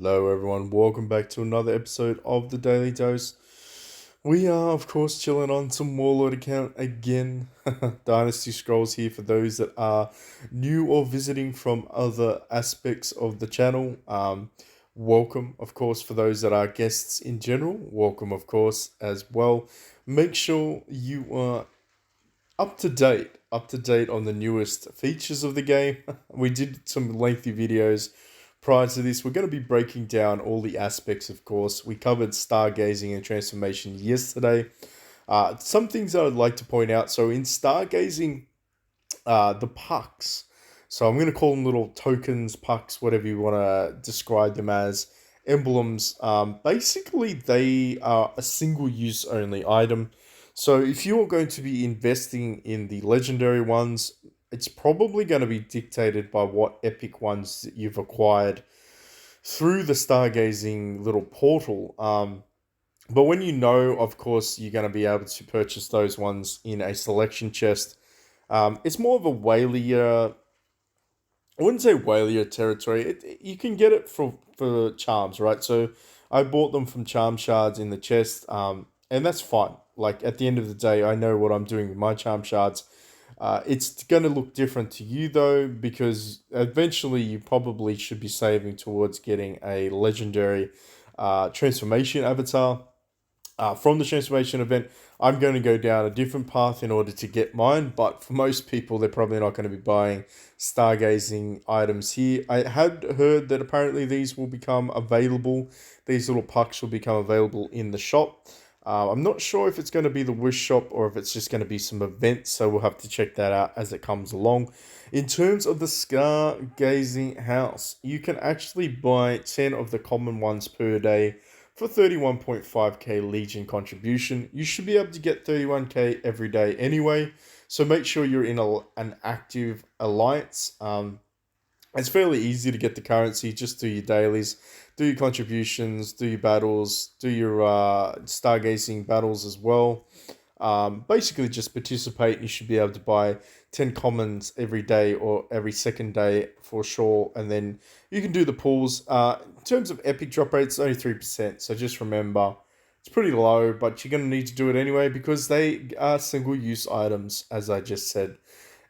Hello, everyone. Welcome back to another episode of the Daily Dose. We are, of course, chilling on some Warlord account again. Dynasty Scrolls here for those that are new or visiting from other aspects of the channel. Welcome, of course, for those that are guests in general. Welcome, of course, as well. Make sure you are up to date on the newest features of the game. We did some lengthy videos prior to this. We're going to be breaking down all the aspects, of course. We covered stargazing and transformation yesterday. Some things I would like to point out. So in stargazing, the pucks. So I'm going to call them little tokens, pucks, whatever you want to describe them as, emblems. Basically, they are a single use only item. So if you're going to be investing in the legendary ones, it's probably going to be dictated by what epic ones that you've acquired through the stargazing little portal. But when you know, of course, you're going to be able to purchase those ones in a selection chest. It's more of a whaler. I wouldn't say whaler territory. You can get it for charms, right? So I bought them from charm shards in the chest, and that's fine. Like at the end of the day, I know what I'm doing with my charm shards. It's going to look different to you though, because eventually you probably should be saving towards getting a legendary transformation avatar. From the transformation event, I'm going to go down a different path in order to get mine, but for most people, they're probably not going to be buying stargazing items here. I had heard that apparently these will become available, these little pucks will become available in the shop. I'm not sure if it's going to be the wish shop or if it's just going to be some events, so we'll have to check that out as it comes along. In terms of the stargazing house, you can actually buy 10 of the common ones per day for 31.5k Legion contribution. You should be able to get 31k every day anyway, so make sure you're in an active alliance. It's fairly easy to get the currency. Just do your dailies, do your contributions, do your battles, do your stargazing battles as well. Basically, just participate. You should be able to buy 10 commons every day or every second day for sure. And then you can do the pulls. In terms of epic drop rate, it's only 3%. So just remember, it's pretty low, but you're going to need to do it anyway because they are single use items, as I just said.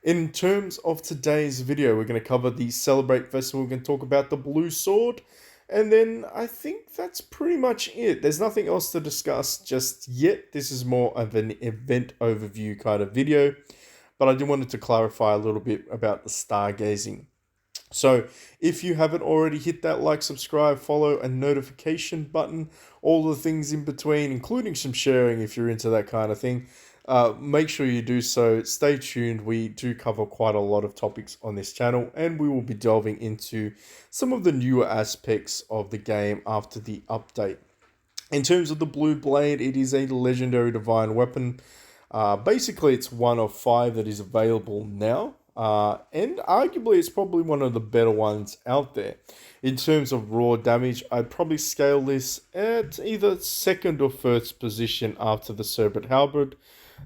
In terms of today's video, we're going to cover the Celebrate Festival. We're going to talk about the Blue Sword. And then I think that's pretty much it. There's nothing else to discuss just yet. This is more of an event overview kind of video. But I do wanted to clarify a little bit about the stargazing. So if you haven't already, hit that like, subscribe, follow, and notification button. All the things in between, including some sharing if you're into that kind of thing. Make sure you do so. Stay tuned. We do cover quite a lot of topics on this channel, and we will be delving into some of the newer aspects of the game after the update. In terms of the Blue Blade, it is a legendary divine weapon. Basically, it's one of 5 that is available now. And arguably, it's probably one of the better ones out there. In terms of raw damage, I'd probably scale this at either second or first position after the Serpent Halberd,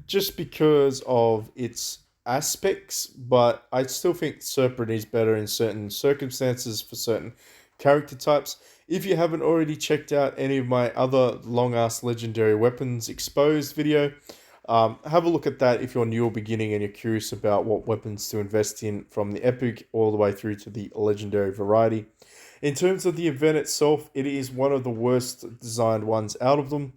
just because of its aspects, but I still think Serpent is better in certain circumstances for certain character types. If you haven't already checked out any of my other long-ass legendary weapons exposed video, have a look at that if you're new or beginning and you're curious about what weapons to invest in from the epic all the way through to the legendary variety. In terms of the event itself, it is one of the worst designed ones out of them.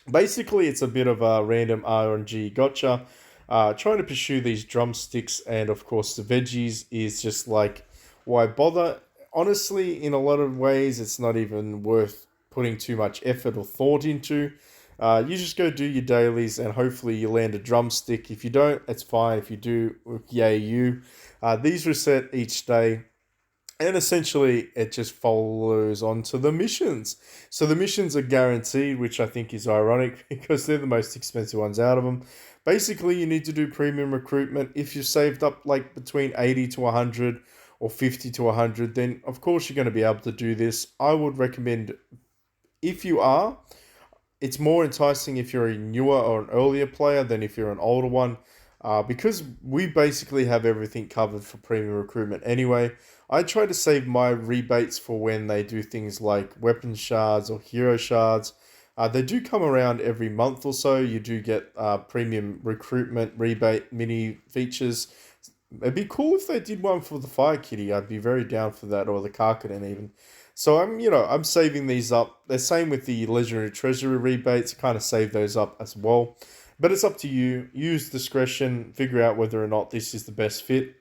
Basically, it's a bit of a random RNG gotcha. Trying to pursue these drumsticks and, of course, the veggies is just like, why bother? Honestly, in a lot of ways, it's not even worth putting too much effort or thought into. You just go do your dailies and hopefully you land a drumstick. If you don't, it's fine. If you do, yay you. These reset each day. And essentially, it just follows on to the missions. So the missions are guaranteed, which I think is ironic because they're the most expensive ones out of them. Basically, you need to do premium recruitment. If you've saved up like between 80 to 100 or 50 to 100, then of course you're going to be able to do this. I would recommend, if you are, it's more enticing if you're a newer or an earlier player than if you're an older one. Because we basically have everything covered for premium recruitment anyway. I try to save my rebates for when they do things like weapon shards or hero shards. They do come around every month or so. You do get premium recruitment rebate mini features. It'd be cool if they did one for the Fire Kitty. I'd be very down for that, or the Karkanen even. So I'm saving these up. The same with the Legendary Treasury rebates. Kind of save those up as well. But it's up to you. Use discretion. Figure out whether or not this is the best fit.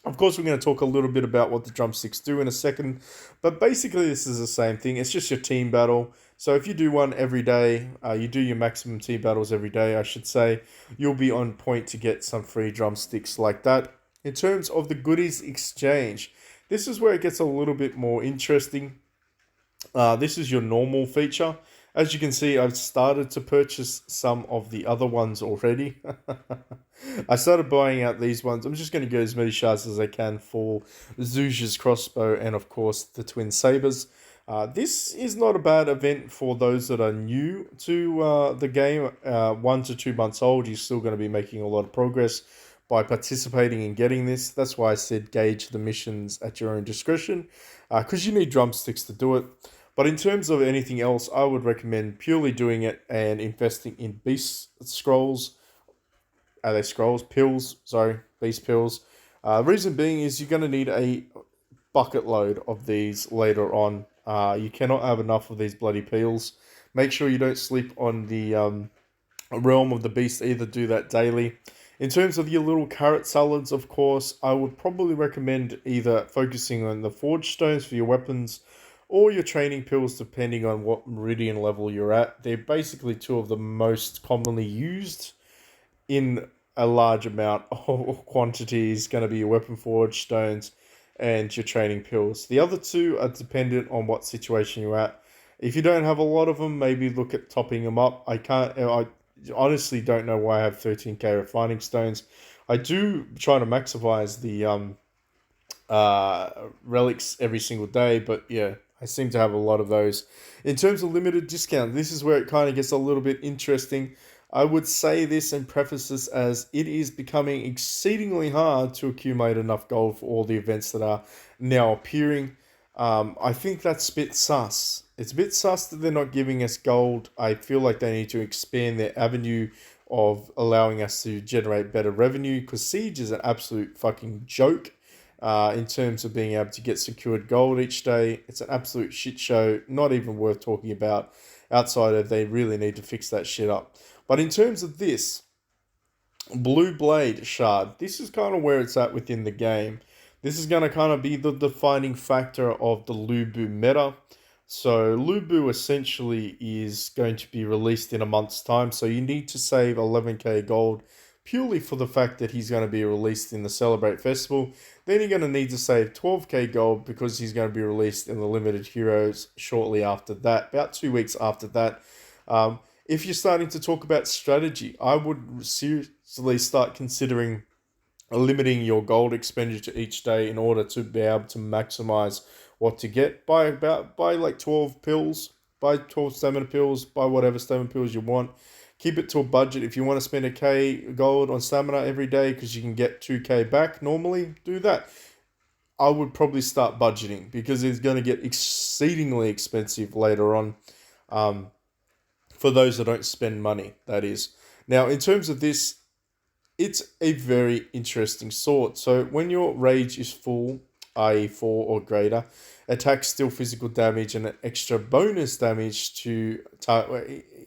Of course, we're going to talk a little bit about what the drumsticks do in a second, but basically this is the same thing. It's just your team battle. So if you do one every day, you do your maximum team battles every day, I should say, you'll be on point to get some free drumsticks like that. In terms of the goodies exchange, this is where it gets a little bit more interesting. This is your normal feature. As you can see, I've started to purchase some of the other ones already. I started buying out these ones. I'm just going to get as many shards as I can for Zuja's crossbow and, of course, the twin sabers. This is not a bad event for those that are new to the game. 1 to 2 months old, you're still going to be making a lot of progress by participating in getting this. That's why I said gauge the missions at your own discretion, because you need drumsticks to do it. But in terms of anything else, I would recommend purely doing it and investing in beast scrolls. Are they scrolls? Pills, sorry, beast pills. Reason being is you're going to need a bucket load of these later on. You cannot have enough of these bloody pills. Make sure you don't sleep on the realm of the beast. Either do that daily. In terms of your little carrot salads, of course, I would probably recommend either focusing on the forge stones for your weapons or your training pills, depending on what meridian level you're at. They're basically two of the most commonly used in a large amount of quantity is going to be your weapon forge stones and your training pills. The other two are dependent on what situation you're at. If you don't have a lot of them, maybe look at topping them up. I honestly don't know why I have 13k refining stones. I do try to maximize the relics every single day, but yeah, I seem to have a lot of those. In terms of limited discount, this is where it kind of gets a little bit interesting. I would say this and preface this as it is becoming exceedingly hard to accumulate enough gold for all the events that are now appearing. I think that's a bit sus. It's a bit sus that they're not giving us gold. I feel like they need to expand their avenue of allowing us to generate better revenue, because Siege is an absolute fucking joke. In terms of being able to get secured gold each day. It's an absolute shit show, not even worth talking about outside of they really need to fix that shit up. But in terms of this, Blue Blade Shard, this is kind of where it's at within the game. This is going to kind of be the defining factor of the Lubu meta. So Lubu essentially is going to be released in a month's time, so you need to save 11k gold purely for the fact that he's going to be released in the Celebrate Festival. Then you're going to need to save 12k gold because he's going to be released in the Limited Heroes shortly after that, about 2 weeks after that. If you're starting to talk about strategy, I would seriously start considering limiting your gold expenditure each day in order to be able to maximize what to get. Buy like 12 pills, buy 12 stamina pills, buy whatever stamina pills you want. Keep it to a budget. If you want to spend a K gold on stamina every day because you can get 2k back normally, do that. I would probably start budgeting because it's going to get exceedingly expensive later on. For those that don't spend money, that is. Now, in terms of this, it's a very interesting sword. So when your rage is full, i.e. 4 or greater, attacks still physical damage and an extra bonus damage to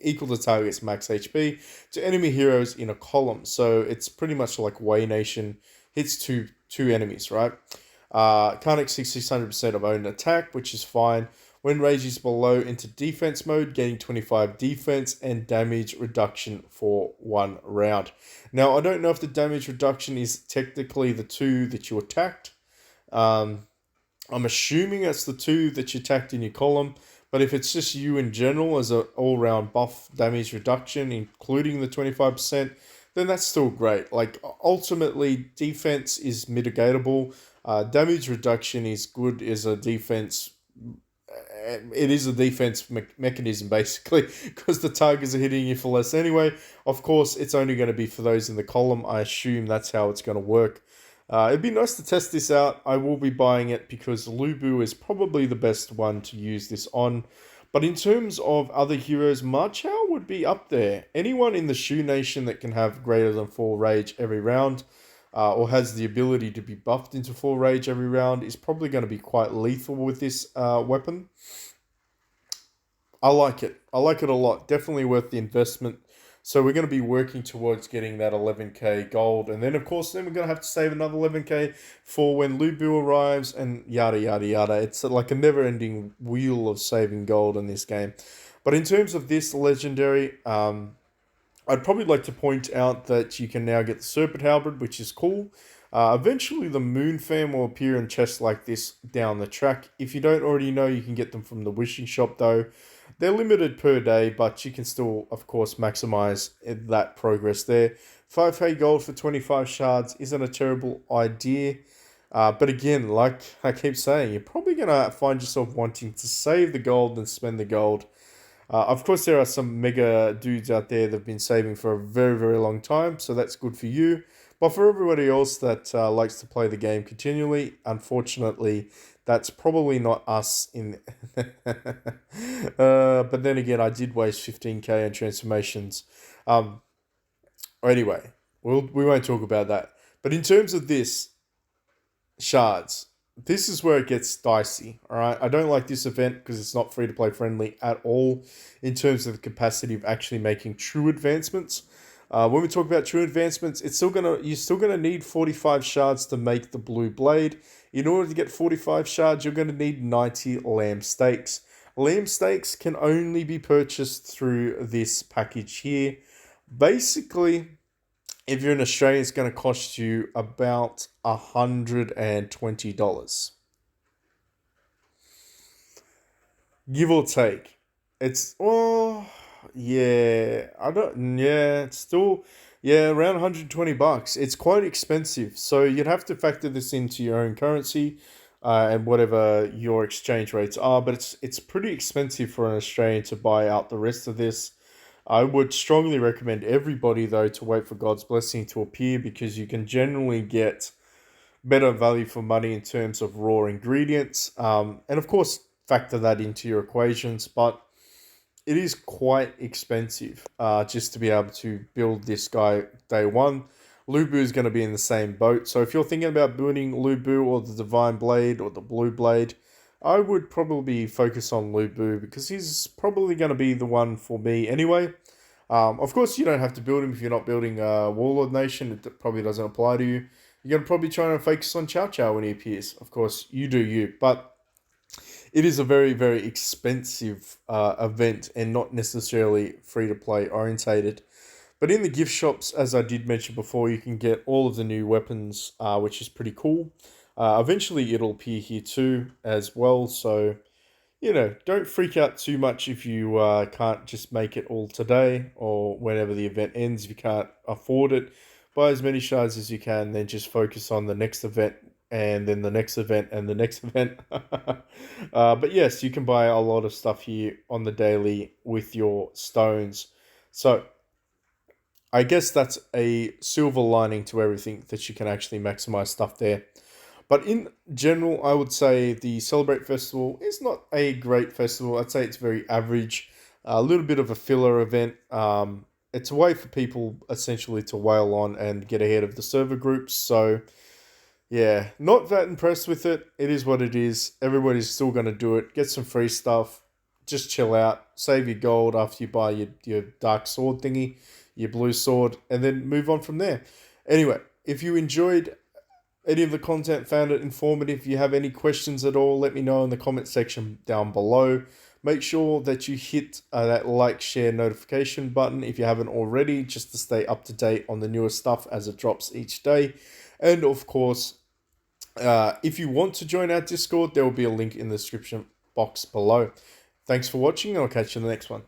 equal to target's max HP to enemy heroes in a column. So it's pretty much like Way Nation hits two enemies, right? Can't exceed 600% of own attack, which is fine. When rage is below, into defense mode, gaining 25 defense and damage reduction for 1 round. Now, I don't know if the damage reduction is technically the 2 that you attacked. I'm assuming it's the 2 that you attacked in your column, but if it's just you in general as an all-round buff damage reduction, including the 25%, then that's still great. Like, ultimately, defense is mitigatable. Damage reduction is good as a defense it is a defense mechanism, basically, because the targets are hitting you for less anyway. Of course, it's only going to be for those in the column. I assume that's how it's going to work. It'd be nice to test this out. I will be buying it because Lubu is probably the best one to use this on. But in terms of other heroes, Marchow would be up there. Anyone in the Shu Nation that can have greater than 4 rage every round, or has the ability to be buffed into 4 rage every round, is probably going to be quite lethal with this weapon. I like it. I like it a lot. Definitely worth the investment. So we're going to be working towards getting that 11k gold. And then, of course, then we're going to have to save another 11k for when Lubu arrives and yada, yada, yada. It's like a never-ending wheel of saving gold in this game. But in terms of this legendary, I'd probably like to point out that you can now get the Serpent Halberd, which is cool. Eventually, the Moon Fan will appear in chests like this down the track. If you don't already know, you can get them from the Wishing Shop, though. They're limited per day, but you can still, of course, maximize that progress there. 5k gold for 25 shards isn't a terrible idea. But again, like I keep saying, you're probably going to find yourself wanting to save the gold than spend the gold. Of course, there are some mega dudes out there that have been saving for a very, very long time, so that's good for you. But for everybody else that likes to play the game continually, unfortunately, that's probably not us. But then again, I did waste 15k on transformations. Anyway, we won't talk about that. But in terms of this, shards, this is where it gets dicey, all right? I don't like this event because it's not free-to-play friendly at all in terms of the capacity of actually making true advancements. When we talk about true advancements, you're still gonna need 45 shards to make the blue blade. In order to get 45 shards, you're gonna need 90 LambSteaks. LambSteaks can only be purchased through this package here. Basically, if you're in Australia, it's going to cost you about $120. Give or take. It's, it's still, around 120 bucks. It's quite expensive. So you'd have to factor this into your own currency and whatever your exchange rates are. But it's pretty expensive for an Australian to buy out the rest of this. I would strongly recommend everybody, though, to wait for God's blessing to appear because you can generally get better value for money in terms of raw ingredients. And of course, factor that into your equations. But it is quite expensive just to be able to build this guy day one. Lubu is going to be in the same boat. So if you're thinking about building Lubu or the Divine Blade or the Blue Blade, I would probably focus on Lubu because he's probably going to be the one for me anyway. Of course, you don't have to build him if you're not building Warlord Nation. It probably doesn't apply to you. You're going to probably try and focus on Chow Chow when he appears. Of course, you do you. But it is a very, very expensive event and not necessarily free-to-play orientated. But in the gift shops, as I did mention before, you can get all of the new weapons, which is pretty cool. Eventually, it'll appear here too as well. So, don't freak out too much if you can't just make it all today or whenever the event ends. If you can't afford it, buy as many shards as you can, then just focus on the next event and then the next event and the next event. But yes, you can buy a lot of stuff here on the daily with your stones. So I guess that's a silver lining to everything, that you can actually maximize stuff there. But in general, I would say the Celebrate Festival is not a great festival. I'd say it's very average, a little bit of a filler event. It's a way for people essentially to whale on and get ahead of the server groups. So yeah, not that impressed with it. It is what it is. Everybody's still going to do it. Get some free stuff. Just chill out. Save your gold after you buy your dark sword thingy, your blue sword, and then move on from there. Anyway, if you enjoyed any of the content, found it informative, if you have any questions at all, let me know in the comment section down below. Make sure that you hit that like, share, notification button if you haven't already, just to stay up to date on the newest stuff as it drops each day. And of course, if you want to join our Discord, there will be a link in the description box below. Thanks for watching, and I'll catch you in the next one.